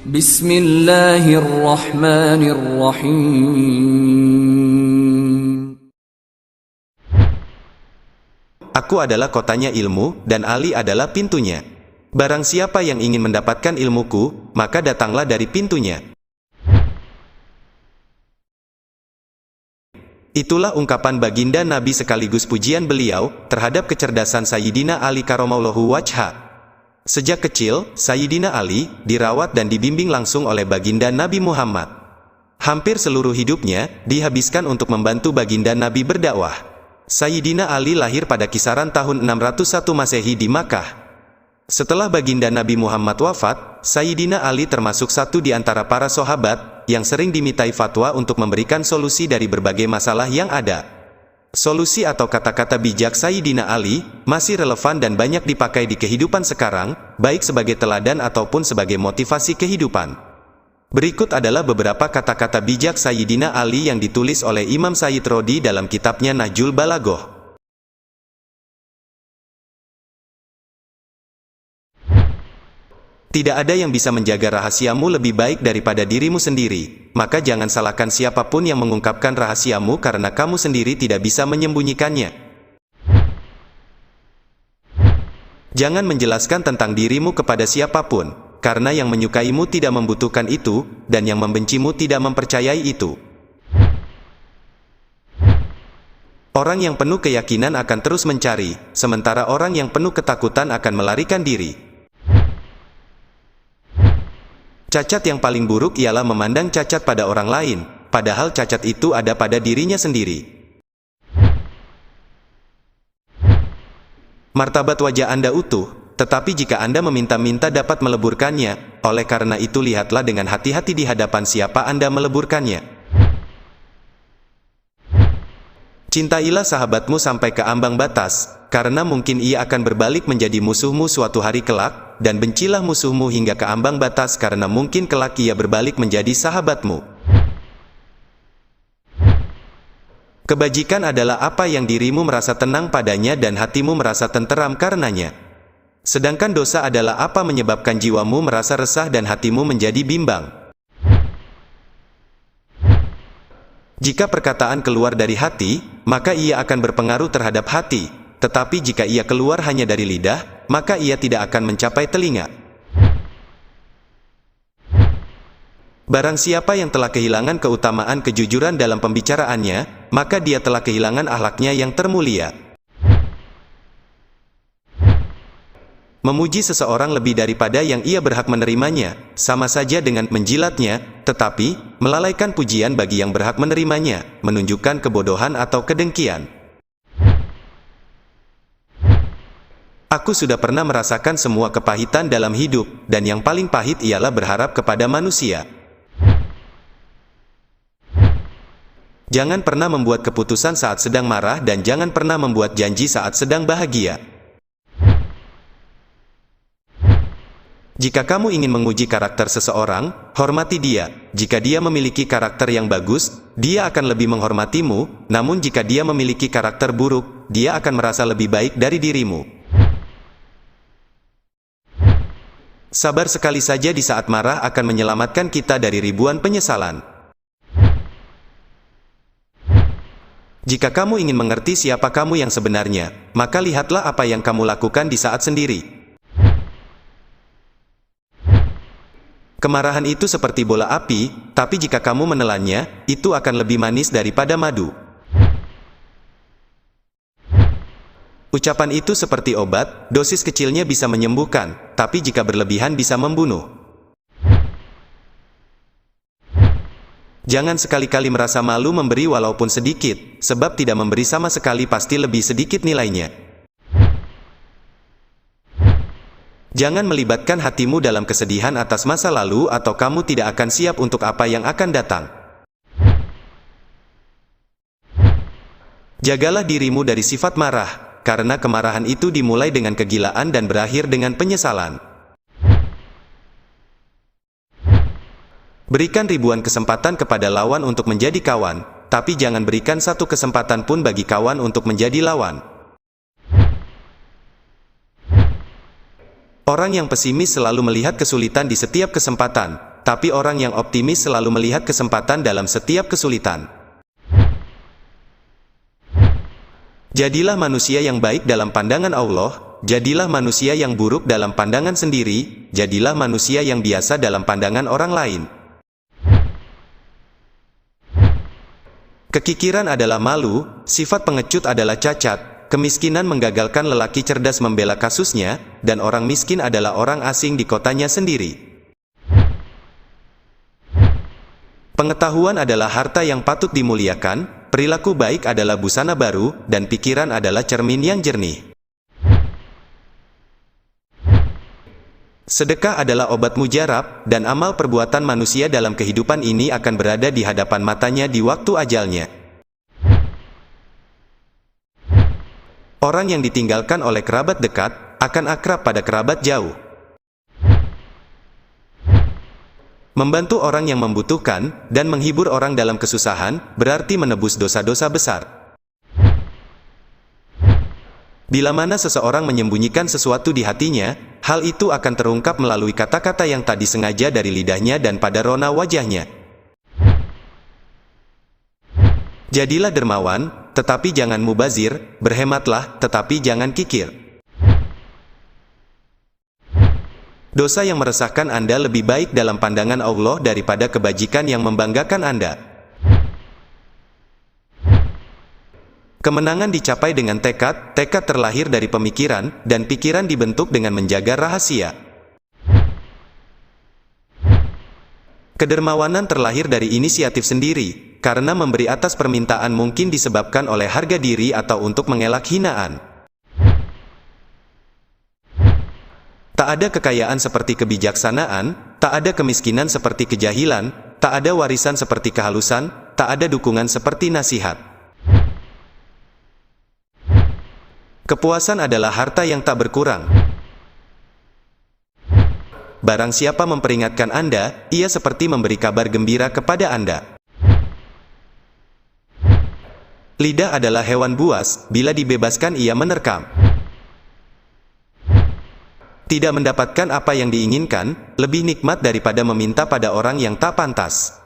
Bismillahirrahmanirrahim. Aku adalah kotanya ilmu, dan Ali adalah pintunya. Barang siapa yang ingin mendapatkan ilmuku, maka datanglah dari pintunya. Itulah ungkapan baginda Nabi sekaligus pujian beliau terhadap kecerdasan Sayyidina Ali karramallahu wajha. Sejak kecil, Sayyidina Ali dirawat dan dibimbing langsung oleh baginda Nabi Muhammad. Hampir seluruh hidupnya dihabiskan untuk membantu baginda Nabi berdakwah. Sayyidina Ali lahir pada kisaran tahun 601 Masehi di Makkah. Setelah baginda Nabi Muhammad wafat, Sayyidina Ali termasuk satu di antara para sahabat yang sering dimintai fatwa untuk memberikan solusi dari berbagai masalah yang ada. Solusi atau kata-kata bijak Sayyidina Ali masih relevan dan banyak dipakai di kehidupan sekarang, baik sebagai teladan ataupun sebagai motivasi kehidupan. Berikut adalah beberapa kata-kata bijak Sayyidina Ali yang ditulis oleh Imam Sayyid Rodi dalam kitabnya Nahjul Balaghoh. Tidak ada yang bisa menjaga rahasiamu lebih baik daripada dirimu sendiri, maka jangan salahkan siapapun yang mengungkapkan rahasiamu karena kamu sendiri tidak bisa menyembunyikannya. Jangan menjelaskan tentang dirimu kepada siapapun, karena yang menyukaimu tidak membutuhkan itu, dan yang membencimu tidak mempercayai itu. Orang yang penuh keyakinan akan terus mencari, sementara orang yang penuh ketakutan akan melarikan diri. Cacat yang paling buruk ialah memandang cacat pada orang lain, padahal cacat itu ada pada dirinya sendiri. Martabat wajah Anda utuh, tetapi jika Anda meminta-minta dapat meleburkannya, oleh karena itu lihatlah dengan hati-hati di hadapan siapa Anda meleburkannya. Cintailah sahabatmu sampai ke ambang batas, karena mungkin ia akan berbalik menjadi musuhmu suatu hari kelak, dan bencilah musuhmu hingga ke ambang batas karena mungkin kelak ia berbalik menjadi sahabatmu. Kebajikan adalah apa yang dirimu merasa tenang padanya dan hatimu merasa tenteram karenanya. Sedangkan dosa adalah apa menyebabkan jiwamu merasa resah dan hatimu menjadi bimbang. Jika perkataan keluar dari hati, maka ia akan berpengaruh terhadap hati, tetapi jika ia keluar hanya dari lidah, maka ia tidak akan mencapai telinga. Barang siapa yang telah kehilangan keutamaan kejujuran dalam pembicaraannya, maka dia telah kehilangan akhlaknya yang termulia. Memuji seseorang lebih daripada yang ia berhak menerimanya, sama saja dengan menjilatnya, tetapi, melalaikan pujian bagi yang berhak menerimanya, menunjukkan kebodohan atau kedengkian. Aku sudah pernah merasakan semua kepahitan dalam hidup, dan yang paling pahit ialah berharap kepada manusia. Jangan pernah membuat keputusan saat sedang marah dan jangan pernah membuat janji saat sedang bahagia. Jika kamu ingin menguji karakter seseorang, hormati dia. Jika dia memiliki karakter yang bagus, dia akan lebih menghormatimu, namun jika dia memiliki karakter buruk, dia akan merasa lebih baik dari dirimu. Sabar sekali saja di saat marah akan menyelamatkan kita dari ribuan penyesalan. Jika kamu ingin mengerti siapa kamu yang sebenarnya, maka lihatlah apa yang kamu lakukan di saat sendiri. Kemarahan itu seperti bola api, tapi jika kamu menelannya, itu akan lebih manis daripada madu. Ucapan itu seperti obat, dosis kecilnya bisa menyembuhkan, tapi jika berlebihan bisa membunuh. Jangan sekali-kali merasa malu memberi walaupun sedikit, sebab tidak memberi sama sekali pasti lebih sedikit nilainya. Jangan melibatkan hatimu dalam kesedihan atas masa lalu atau kamu tidak akan siap untuk apa yang akan datang. Jagalah dirimu dari sifat marah, karena kemarahan itu dimulai dengan kegilaan dan berakhir dengan penyesalan. Berikan ribuan kesempatan kepada lawan untuk menjadi kawan, tapi jangan berikan satu kesempatan pun bagi kawan untuk menjadi lawan. Orang yang pesimis selalu melihat kesulitan di setiap kesempatan, tapi orang yang optimis selalu melihat kesempatan dalam setiap kesulitan. Jadilah manusia yang baik dalam pandangan Allah, jadilah manusia yang buruk dalam pandangan sendiri, jadilah manusia yang biasa dalam pandangan orang lain. Kekikiran adalah malu, sifat pengecut adalah cacat, kemiskinan menggagalkan lelaki cerdas membela kasusnya, dan orang miskin adalah orang asing di kotanya sendiri. Pengetahuan adalah harta yang patut dimuliakan, perilaku baik adalah busana baru, dan pikiran adalah cermin yang jernih. Sedekah adalah obat mujarab, dan amal perbuatan manusia dalam kehidupan ini akan berada di hadapan matanya di waktu ajalnya. Orang yang ditinggalkan oleh kerabat dekat, akan akrab pada kerabat jauh. Membantu orang yang membutuhkan, dan menghibur orang dalam kesusahan, berarti menebus dosa-dosa besar. Bila mana seseorang menyembunyikan sesuatu di hatinya, hal itu akan terungkap melalui kata-kata yang tak disengaja dari lidahnya dan pada rona wajahnya. Jadilah dermawan, tetapi jangan mubazir, berhematlah, tetapi jangan kikir. Dosa yang meresahkan Anda lebih baik dalam pandangan Allah daripada kebajikan yang membanggakan Anda. Kemenangan dicapai dengan tekad, tekad terlahir dari pemikiran, dan pikiran dibentuk dengan menjaga rahasia. Kedermawanan terlahir dari inisiatif sendiri, karena memberi atas permintaan mungkin disebabkan oleh harga diri atau untuk mengelak hinaan. Tak ada kekayaan seperti kebijaksanaan, tak ada kemiskinan seperti kejahilan, tak ada warisan seperti kehalusan, tak ada dukungan seperti nasihat. Kepuasan adalah harta yang tak berkurang. Barang siapa memperingatkan Anda, ia seperti memberi kabar gembira kepada Anda. Lidah adalah hewan buas, bila dibebaskan ia menerkam. Tidak mendapatkan apa yang diinginkan, lebih nikmat daripada meminta pada orang yang tak pantas.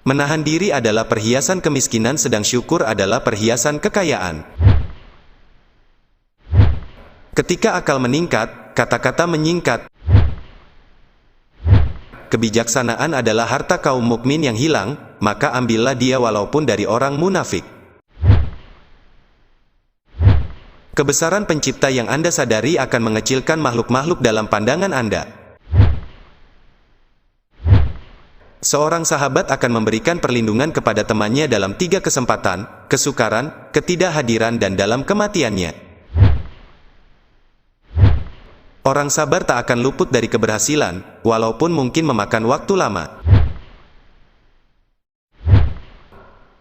Menahan diri adalah perhiasan kemiskinan, sedang syukur adalah perhiasan kekayaan. Ketika akal meningkat, kata-kata menyingkat. Kebijaksanaan adalah harta kaum mukmin yang hilang, maka ambillah dia walaupun dari orang munafik. Kebesaran pencipta yang Anda sadari akan mengecilkan makhluk-makhluk dalam pandangan Anda. Seorang sahabat akan memberikan perlindungan kepada temannya dalam 3 kesempatan, kesukaran, ketidakhadiran dan dalam kematiannya. Orang sabar tak akan luput dari keberhasilan, walaupun mungkin memakan waktu lama.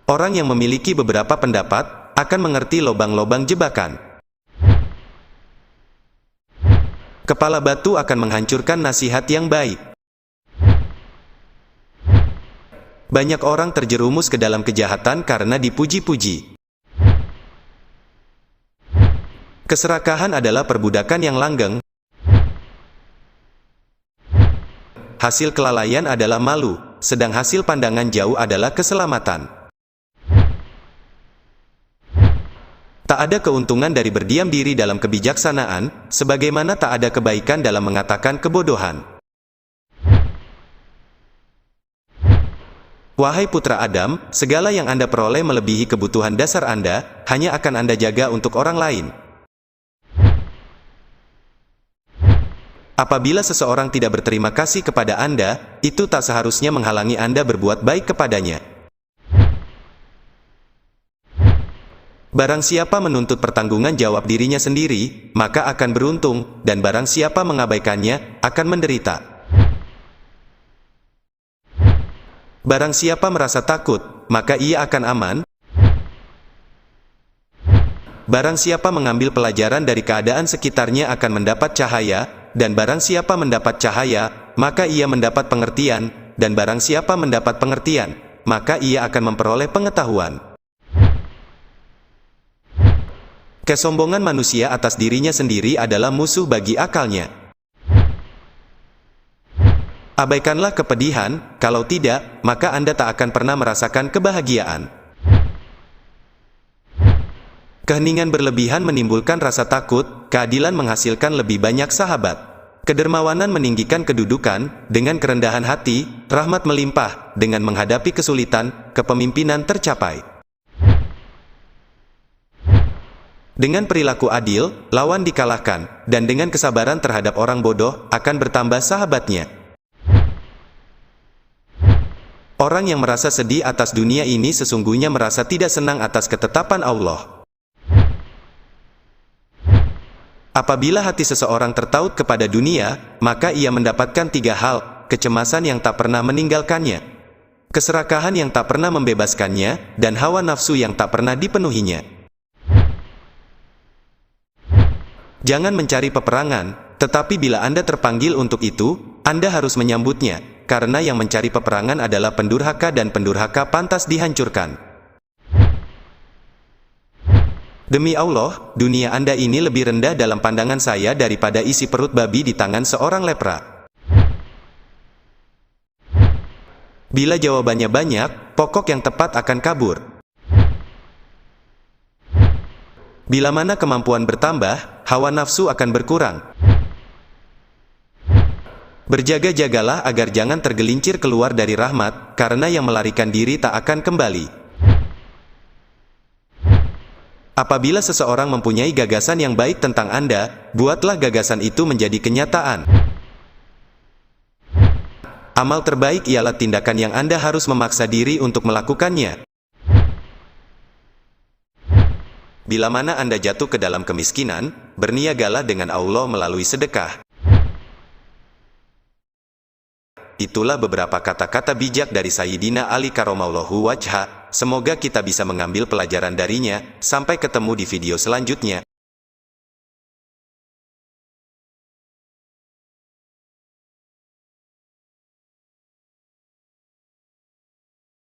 Orang yang memiliki beberapa pendapat, akan mengerti lobang-lobang jebakan. Kepala batu akan menghancurkan nasihat yang baik. Banyak orang terjerumus ke dalam kejahatan karena dipuji-puji. Keserakahan adalah perbudakan yang langgeng. Hasil kelalaian adalah malu, sedang hasil pandangan jauh adalah keselamatan. Tak ada keuntungan dari berdiam diri dalam kebijaksanaan, sebagaimana tak ada kebaikan dalam mengatakan kebodohan. Wahai putra Adam, segala yang Anda peroleh melebihi kebutuhan dasar Anda, hanya akan Anda jaga untuk orang lain. Apabila seseorang tidak berterima kasih kepada Anda, itu tak seharusnya menghalangi Anda berbuat baik kepadanya. Barang siapa menuntut pertanggungan jawab dirinya sendiri, maka akan beruntung, dan barang siapa mengabaikannya, akan menderita. Barang siapa merasa takut, maka ia akan aman. Barang siapa mengambil pelajaran dari keadaan sekitarnya akan mendapat cahaya, dan barang siapa mendapat cahaya, maka ia mendapat pengertian, dan barang siapa mendapat pengertian, maka ia akan memperoleh pengetahuan. Kesombongan manusia atas dirinya sendiri adalah musuh bagi akalnya. Abaikanlah kepedihan, kalau tidak, maka Anda tak akan pernah merasakan kebahagiaan. Keheningan berlebihan menimbulkan rasa takut, keadilan menghasilkan lebih banyak sahabat. Kedermawanan meninggikan kedudukan, dengan kerendahan hati, rahmat melimpah, dengan menghadapi kesulitan, kepemimpinan tercapai. Dengan perilaku adil, lawan dikalahkan, dan dengan kesabaran terhadap orang bodoh, akan bertambah sahabatnya. Orang yang merasa sedih atas dunia ini sesungguhnya merasa tidak senang atas ketetapan Allah. Apabila hati seseorang tertaut kepada dunia, maka ia mendapatkan 3 hal: kecemasan yang tak pernah meninggalkannya, keserakahan yang tak pernah membebaskannya, dan hawa nafsu yang tak pernah dipenuhinya. Jangan mencari peperangan, tetapi bila Anda terpanggil untuk itu, Anda harus menyambutnya, karena yang mencari peperangan adalah pendurhaka dan pendurhaka pantas dihancurkan. Demi Allah, dunia Anda ini lebih rendah dalam pandangan saya daripada isi perut babi di tangan seorang lepra. Bila jawabannya banyak, pokok yang tepat akan kabur. Bila mana kemampuan bertambah, hawa nafsu akan berkurang. Berjaga-jagalah agar jangan tergelincir keluar dari rahmat, karena yang melarikan diri tak akan kembali. Apabila seseorang mempunyai gagasan yang baik tentang Anda, buatlah gagasan itu menjadi kenyataan. Amal terbaik ialah tindakan yang Anda harus memaksa diri untuk melakukannya. Bila mana Anda jatuh ke dalam kemiskinan, berniagalah dengan Allah melalui sedekah. Itulah beberapa kata-kata bijak dari Sayyidina Ali Karomallahu Wajha. Semoga kita bisa mengambil pelajaran darinya. Sampai ketemu di video selanjutnya.